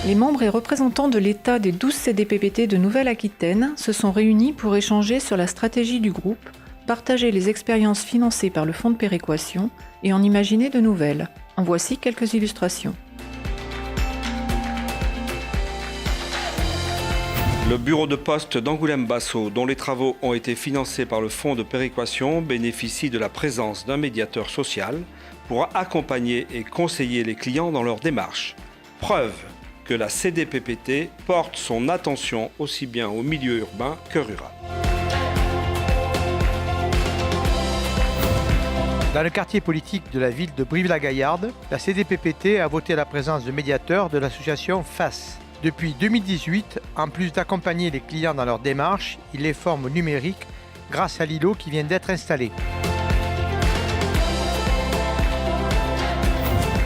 Les membres et représentants de l'État des 12 CDPPT de Nouvelle-Aquitaine se sont réunis pour échanger sur la stratégie du groupe, partager les expériences financées par le Fonds de péréquation et en imaginer de nouvelles. En voici quelques illustrations. Le bureau de poste d'Angoulême-Basso, dont les travaux ont été financés par le Fonds de péréquation, bénéficie de la présence d'un médiateur social pour accompagner et conseiller les clients dans leur démarche. Preuve que la CDPPT porte son attention aussi bien au milieu urbain que rural. Dans le quartier politique de la ville de Brive-la-Gaillarde, la CDPPT a voté la présence de médiateurs de l'association FAS. Depuis 2018, en plus d'accompagner les clients dans leur démarche, il les forme au numérique grâce à l'îlot qui vient d'être installé.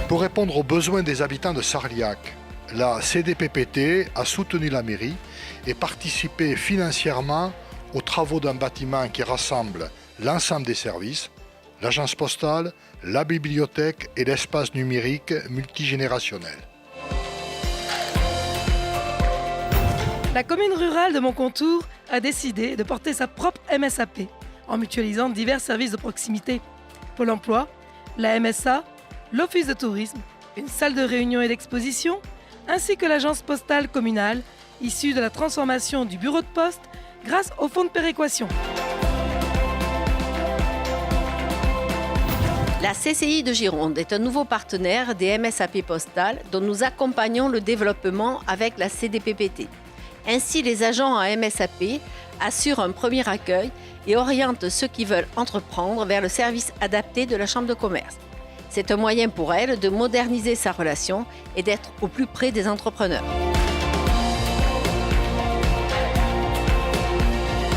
Pour répondre aux besoins des habitants de Sarliac, la CDPPT a soutenu la mairie et participé financièrement aux travaux d'un bâtiment qui rassemble l'ensemble des services, l'agence postale, la bibliothèque et l'espace numérique multigénérationnel. La commune rurale de Montcontour a décidé de porter sa propre MSAP en mutualisant divers services de proximité. Pôle emploi, la MSA, l'office de tourisme, une salle de réunion et d'exposition, ainsi que l'agence postale communale issue de la transformation du bureau de poste grâce au fonds de péréquation. La CCI de Gironde est un nouveau partenaire des MSAP postales dont nous accompagnons le développement avec la CDPPT. Ainsi, les agents à MSAP assurent un premier accueil et orientent ceux qui veulent entreprendre vers le service adapté de la Chambre de commerce. C'est un moyen pour elle de moderniser sa relation et d'être au plus près des entrepreneurs.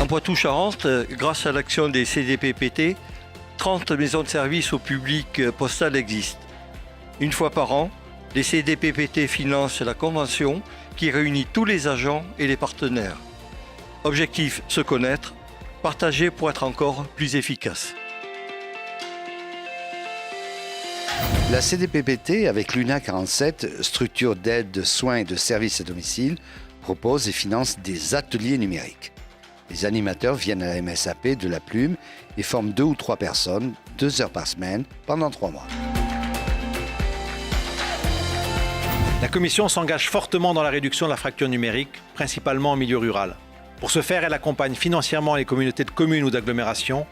En Poitou-Charentes, grâce à l'action des CDPPT, 30 maisons de services au public postal existent. Une fois par an, les CDPPT financent la convention qui réunit tous les agents et les partenaires. Objectif, se connaître, partager pour être encore plus efficace. La CDPPT, avec l'UNA 47, structure d'aide, de soins et de services à domicile, propose et finance des ateliers numériques. Les animateurs viennent à la MSAP de la Plume et forment 2 ou 3 personnes, 2 heures par semaine, pendant 3 mois. La Commission s'engage fortement dans la réduction de la fracture numérique, principalement en milieu rural. Pour ce faire, elle accompagne financièrement les communautés de communes ou d'agglomérations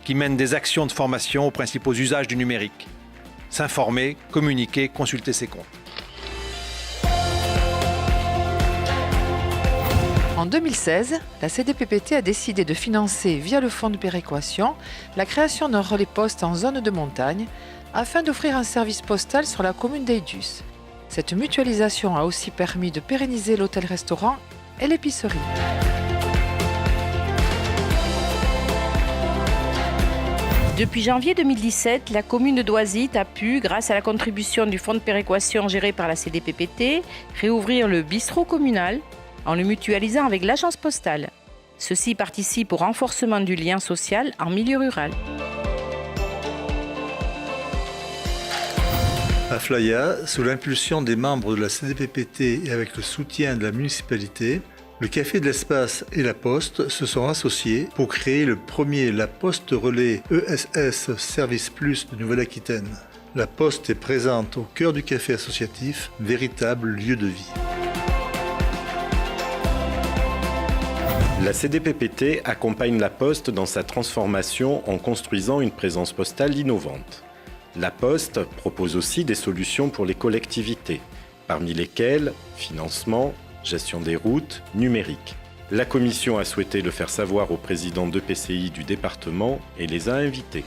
qui mènent des actions de formation aux principaux usages du numérique. S'informer, communiquer, consulter ses comptes. En 2016, la CDPPT a décidé de financer via le fonds de péréquation la création d'un relais poste en zone de montagne afin d'offrir un service postal sur la commune d'Eydus. Cette mutualisation a aussi permis de pérenniser l'hôtel-restaurant et l'épicerie. Depuis janvier 2017, la commune de Doisy a pu, grâce à la contribution du fonds de péréquation géré par la CDPPT, réouvrir le bistrot communal en le mutualisant avec l'agence postale. Ceci participe au renforcement du lien social en milieu rural. À Flaya, sous l'impulsion des membres de la CDPPT et avec le soutien de la municipalité, le Café de l'Espace et la Poste se sont associés pour créer le premier La Poste Relais ESS Service Plus de Nouvelle-Aquitaine. La Poste est présente au cœur du café associatif, véritable lieu de vie. La CDPPT accompagne la Poste dans sa transformation en construisant une présence postale innovante. La Poste propose aussi des solutions pour les collectivités, parmi lesquelles financement, gestion des routes, numérique. La Commission a souhaité le faire savoir aux présidents d'EPCI du département et les a invités.